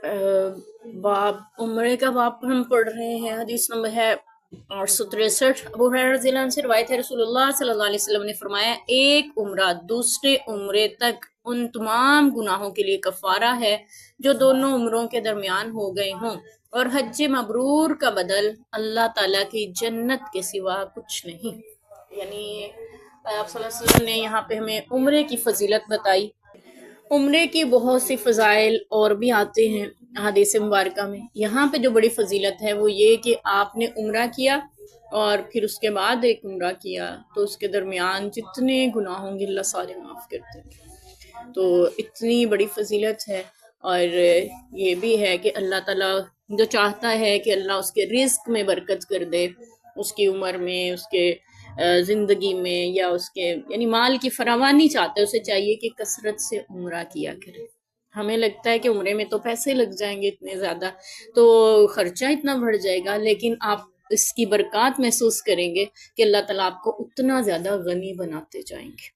बाब उम्रे का बाब हम पढ़ रहे हैं। हदीस नंबर है 863। अबू हुरैरा रज़ी अल्लाह अन्हु से रिवायत है, रसूलुल्लाह सल्लल्लाहु अलैहि वसल्लम ने फरमाया, एक उम्रा दूसरे उम्रे तक उन तमाम गुनाहों के लिए कफारा है जो दोनों उम्रों के दरमियान हो गए हों, और हज मबरूर का बदल अल्लाह ताला की जन्नत के सिवा कुछ नहीं। यानी आप सल्लल्लाहु अलैहि वसल्लम ने यहाँ पे हमें उम्रे की फजीलत बताई। उम्रे की बहुत सी फ़ज़ाइल और भी आते हैं हदीस मुबारक में। यहाँ पे जो बड़ी फजीलत है वो ये कि आपने उम्रा किया और फिर उसके बाद एक उम्रा किया तो उसके दरमियान जितने गुनाह होंगे अल्लाह सारे माफ़ कर देंगे। तो इतनी बड़ी फजीलत है। और ये भी है कि अल्लाह ताला जो चाहता है कि अल्लाह उसके रिस्क में बरकत कर दे, उसकी उम्र में, उसके ज़िंदगी में, या उसके यानी माल की फरावानी चाहते हैं, उसे चाहिए कि कसरत से उम्रा किया करे। हमें लगता है कि उम्रे में तो पैसे लग जाएंगे इतने ज़्यादा, तो खर्चा इतना बढ़ जाएगा, लेकिन आप इसकी बरकत महसूस करेंगे कि अल्लाह ताला आपको उतना ज़्यादा गनी बनाते जाएंगे।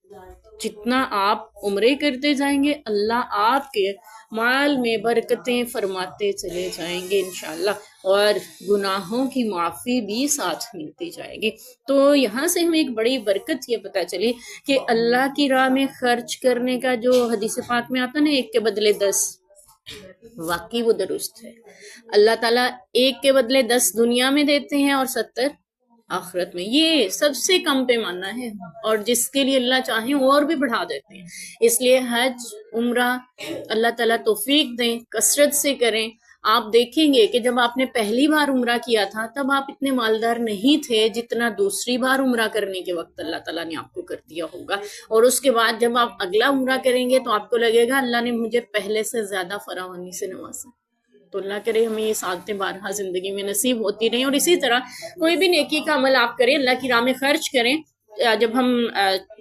जितना आप उम्रे करते जाएंगे अल्लाह आपके माल में बरकतें फरमाते चले जाएंगे इंशाल्लाह, और गुनाहों की माफ़ी भी साथ मिलती जाएगी। तो यहाँ से हमें एक बड़ी बरकत ये पता चली कि अल्लाह की राह में खर्च करने का जो हदीस पाक में आता ना, एक के बदले 10, वाकई वो दुरुस्त है। अल्लाह ताला एक के बदले 10 दुनिया में देते हैं और 70 आखिरत में। ये सबसे कम पैमाना है, और जिसके लिए अल्लाह चाहे और भी बढ़ा देते हैं। इसलिए हज उम्रा अल्लाह ताला तौफीक दें, कसरत से करें। आप देखेंगे कि जब आपने पहली बार उम्रा किया था तब आप इतने मालदार नहीं थे जितना दूसरी बार उम्रा करने के वक्त अल्लाह ताला ने आपको कर दिया होगा। और उसके बाद जब आप अगला उम्रा करेंगे तो आपको लगेगा अल्लाह ने मुझे पहले से ज्यादा फरावानी से नवाजा। तो अल्लाह करे हमें ये सादतें बारहा जिंदगी में नसीब होती रहें। और इसी तरह कोई भी नेकी का अमल आप करें, अल्लाह की राह में खर्च करें। जब हम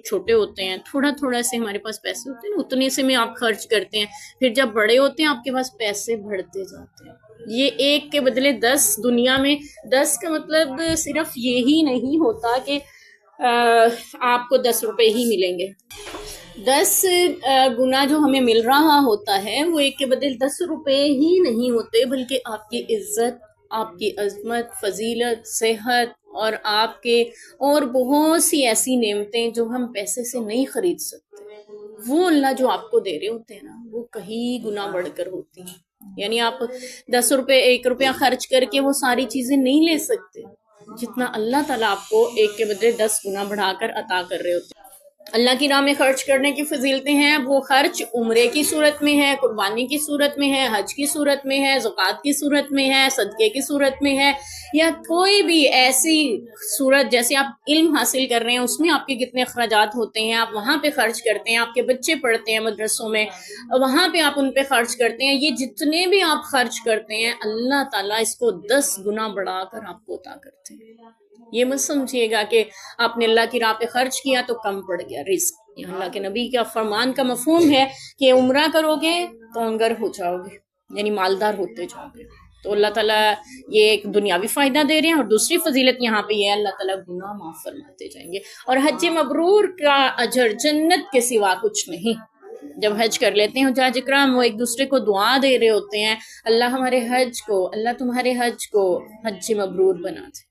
छोटे होते हैं थोड़ा थोड़ा से हमारे पास पैसे होते हैं ना, उतने से में आप खर्च करते हैं। फिर जब बड़े होते हैं आपके पास पैसे बढ़ते जाते हैं। ये एक के बदले 10 दुनिया में। 10 का मतलब सिर्फ यही नहीं होता कि आपको 10 रुपए ही मिलेंगे। 10 गुना जो हमें मिल रहा होता है वो एक के बदले 10 रुपए ही नहीं होते, बल्कि आपकी इज्जत, आपकी अजमत, फजीलत, सेहत और आपके और बहुत सी ऐसी नेमतें जो हम पैसे से नहीं खरीद सकते, वो अल्लाह जो आपको दे रहे होते हैं ना, वो कहीं गुना बढ़कर होती हैं। यानी आप 10 रुपए 1 रुपया खर्च करके वो सारी चीजें नहीं ले सकते जितना अल्लाह ताला आपको एक के बदले 10 गुना बढ़ाकर अता कर रहे होते हैं। अल्लाह की राह में खर्च करने की फजीलतें हैं। वो खर्च उम्रे की सूरत में है, कुर्बानी की सूरत में है, हज की सूरत में है, ज़कात की सूरत में है, सदक़े की सूरत में है, या कोई भी ऐसी सूरत, जैसे आप इल्म हासिल कर रहे हैं उसमें आपके कितने अखराजात होते हैं, आप वहाँ पे खर्च करते हैं। आपके बच्चे पढ़ते हैं मदरसों में, वहाँ पे आप उन पे खर्च करते हैं। ये जितने भी आप खर्च करते हैं अल्लाह ताला इसको 10 गुना बढ़ाकर आपको अता करते हैं। ये मत समझिएगा कि आपने अल्लाह की राह पे खर्च किया तो कम पड़ गया रिस्क। अल्लाह के नबी का फरमान का मफहूम है कि उम्रा करोगे तो अंगर हो जाओगे, यानी मालदार होते जाओगे। तो अल्लाह ताला ये एक दुनियावी फायदा दे रहे हैं, और दूसरी फजीलत यहाँ पे ये अल्लाह ताला गुनाह माफ फरमाते जाएंगे। और हज मबरूर का अजर जन्नत के सिवा कुछ नहीं। जब हज कर लेते हैं हुज्जाज इकराम, वो एक दूसरे को दुआ दे रहे होते हैं, अल्लाह हमारे हज को, अल्लाह तुम्हारे हज को हज मबरूर बना दे।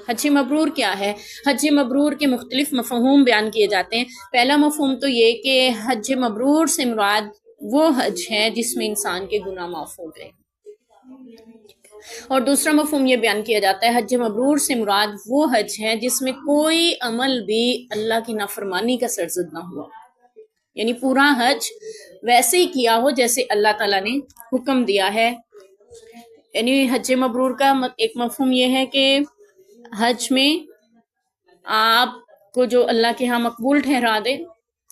हज मबरूर क्या है? हज मबरूर के मुख्तलिफ मफहूम बयान किए जाते हैं। पहला मफहूम तो ये कि हज मबरूर से मुराद वो हज है जिसमें इंसान के गुनाह माफ हो गए। और दूसरा मफहूम ये बयान किया जाता है, हज मबरूर से मुराद वो हज है जिसमें कोई अमल भी अल्लाह की नाफरमानी का सरजद ना हुआ, यानी पूरा हज वैसे ही किया हो जैसे अल्लाह ताला ने हुक्म दिया है। यानी हज मबरूर का एक मफहूम ये है कि हज में आपको जो अल्लाह के यहाँ मकबूल ठहरा दे,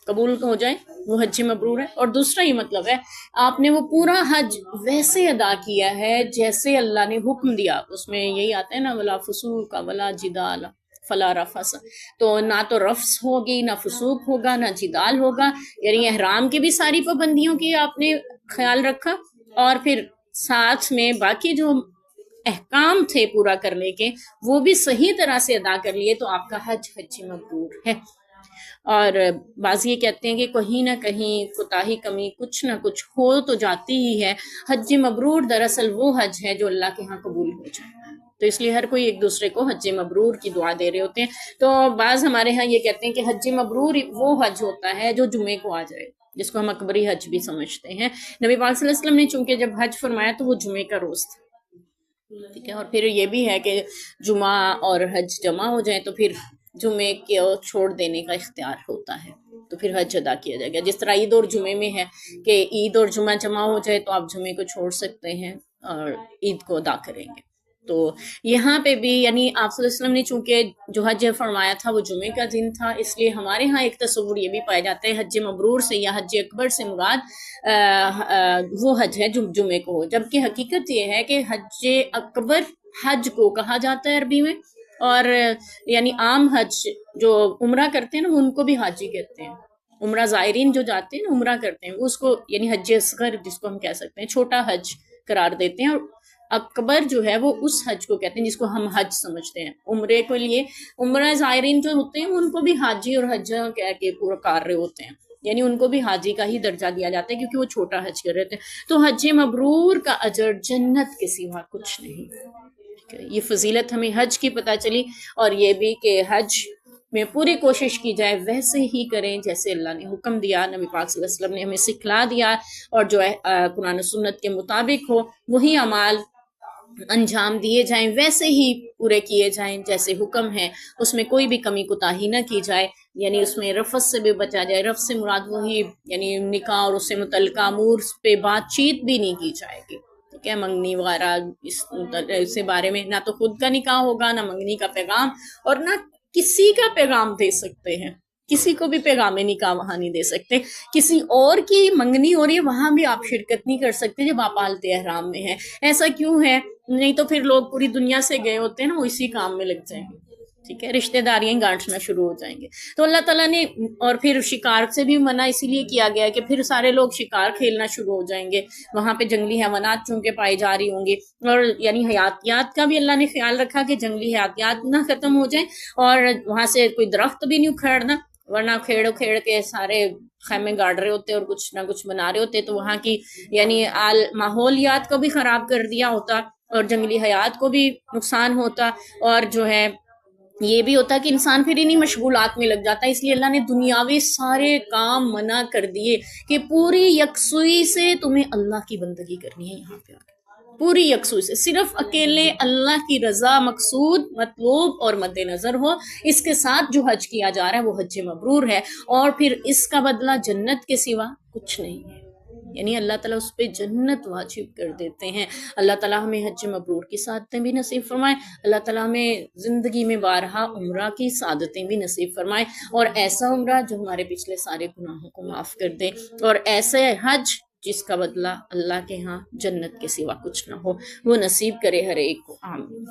कबूल हो जाए, वो हज मबरूर है। और दूसरा ये मतलब है आपने वो पूरा हज वैसे अदा किया है जैसे अल्लाह ने हुक्म दिया। उसमें यही आता है ना, वला फसूक वला जिदाल फला रफस। तो ना तो रफ्स होगी, ना फसूक होगा, ना जिदाल होगा। यानी एहराम की भी सारी पाबंदियों की आपने ख्याल रखा, और फिर साथ में बाकी जो अहकाम थे पूरा करने के वो भी सही तरह से अदा कर लिए, तो आपका हज हज मबरूर है। اور بعض یہ کہتے ہیں کہ کہیں نہ کہیں کوتاہی کمی کچھ نہ کچھ ہو تو جاتی ہی ہے۔ حج مبرور دراصل وہ حج ہے جو اللہ کے ہاں قبول ہو جائے، تو اس لیے ہر کوئی ایک دوسرے کو حج مبرور کی دعا دے رہے ہوتے ہیں۔ تو بعض ہمارے ہاں یہ کہتے ہیں کہ حج مبرور وہ حج ہوتا ہے جو جمعے کو آ جائے، جس کو ہم اکبری حج بھی سمجھتے ہیں۔ نبی پاک صلی اللہ علیہ وسلم نے چونکہ جب حج فرمایا تو وہ جمعے کا روز تھا، ٹھیک ہے۔ اور پھر یہ بھی ہے کہ جمعہ اور حج جمع ہو جائیں تو پھر جمعے کو چھوڑ دینے کا اختیار ہوتا ہے، تو پھر حج ادا کیا جائے گا۔ جس طرح عید اور جمعے میں ہے کہ عید اور جمعہ جمع ہو جائے تو آپ جمعے کو چھوڑ سکتے ہیں اور عید کو ادا کریں گے۔ تو یہاں پہ بھی یعنی آپ صلی اللہ علیہ وسلم نے چونکہ جو حج فرمایا تھا وہ جمعے کا دن تھا، اس لیے ہمارے ہاں ایک تصور یہ بھی پایا جاتا ہے حج مبرور سے یا حج اکبر سے مراد وہ حج ہے جو جمعے کو ہو، جبکہ حقیقت یہ ہے کہ حج اکبر حج کو کہا جاتا ہے عربی میں، اور یعنی عام حج جو عمرہ کرتے ہیں نا ان کو بھی حاجی کہتے ہیں۔ عمرہ زائرین جو جاتے ہیں نا عمرہ کرتے ہیں وہ اس کو یعنی حج اصغر جس کو ہم کہہ سکتے ہیں چھوٹا حج قرار دیتے ہیں، اور اکبر جو ہے وہ اس حج کو کہتے ہیں جس کو ہم حج سمجھتے ہیں۔ عمرے کے لیے عمرہ زائرین جو ہوتے ہیں ان کو بھی حاجی اور حج کہہ کے پورا کر رہے ہوتے ہیں، یعنی ان کو بھی حاجی کا ہی درجہ دیا جاتا ہے کیونکہ وہ چھوٹا حج کر رہے تھے۔ تو حج مبرور کا اجر جنت کے سوا کچھ نہیں۔ یہ فضیلت ہمیں حج کی پتہ چلی، اور یہ بھی کہ حج میں پوری کوشش کی جائے ویسے ہی کریں جیسے اللہ نے حکم دیا، نبی پاک صلی اللہ علیہ وسلم نے ہمیں سکھلا دیا، اور جو ہے قرآن و سنت کے مطابق ہو وہی اعمال انجام دیے جائیں، ویسے ہی پورے کیے جائیں جیسے حکم ہے، اس میں کوئی بھی کمی کوتاہی نہ کی جائے، یعنی اس میں رفث سے بھی بچا جائے۔ رفث سے مراد وہی یعنی نکاح اور اس سے متعلقہ امور پہ بات چیت بھی نہیں کی جائے گی، ٹھیک ہے، منگنی وغیرہ اس سے بارے میں نہ تو خود کا نکاح ہوگا، نہ منگنی کا پیغام، اور نہ کسی کا پیغام دے سکتے ہیں، کسی کو بھی پیغام نکاح وہاں نہیں دے سکتے۔ کسی اور کی منگنی ہو رہی ہے وہاں بھی آپ شرکت نہیں کر سکتے جب آپ حالت احرام میں ہیں۔ ایسا کیوں ہے؟ نہیں تو پھر لوگ پوری دنیا سے گئے ہوتے ہیں نا، وہ اسی کام میں لگ جائیں گے، ٹھیک ہے، رشتہ داریاں گانٹنا شروع ہو جائیں گے۔ تو اللہ تعالیٰ نے اور پھر شکار سے بھی منع اسی لیے کیا گیا ہے کہ پھر سارے لوگ شکار کھیلنا شروع ہو جائیں گے، وہاں پہ جنگلی حیوانات چونکہ پائی جا رہی ہوں گی، اور یعنی حیاتیات کا بھی اللہ نے خیال رکھا کہ جنگلی حیاتیات نہ ختم ہو جائیں، اور وہاں سے کوئی درخت بھی نہیں اکھیڑنا، ورنہ کھیڑ کے سارے خیمے گاڑ رہے ہوتے اور کچھ نہ کچھ بنا رہے ہوتے تو وہاں کی یعنی ماحولیات کو بھی خراب کر دیا ہوتا، اور جنگلی حیات کو بھی نقصان ہوتا، اور جو ہے یہ بھی ہوتا کہ انسان پھر انہی مشغولات میں لگ جاتا ہے۔ اس لیے اللہ نے دنیاوی سارے کام منع کر دیے کہ پوری یکسوئی سے تمہیں اللہ کی بندگی کرنی ہے، یہاں پہ پوری یکسوئی سے صرف اکیلے اللہ کی رضا مقصود مطلوب اور مد نظر ہو، اس کے ساتھ جو حج کیا جا رہا ہے وہ حج مبرور ہے، اور پھر اس کا بدلہ جنت کے سوا کچھ نہیں ہے، یعنی اللہ تعالیٰ اس پہ جنت واجب کر دیتے ہیں۔ اللہ تعالیٰ ہمیں حج مبرور کی سعادتیں بھی نصیب فرمائے، اللہ تعالیٰ ہمیں زندگی میں بارہا عمرہ کی سعادتیں بھی نصیب فرمائے، اور ایسا عمرہ جو ہمارے پچھلے سارے گناہوں کو معاف کر دے، اور ایسے حج جس کا بدلہ اللہ کے ہاں جنت کے سوا کچھ نہ ہو، وہ نصیب کرے ہر ایک کو، آمین۔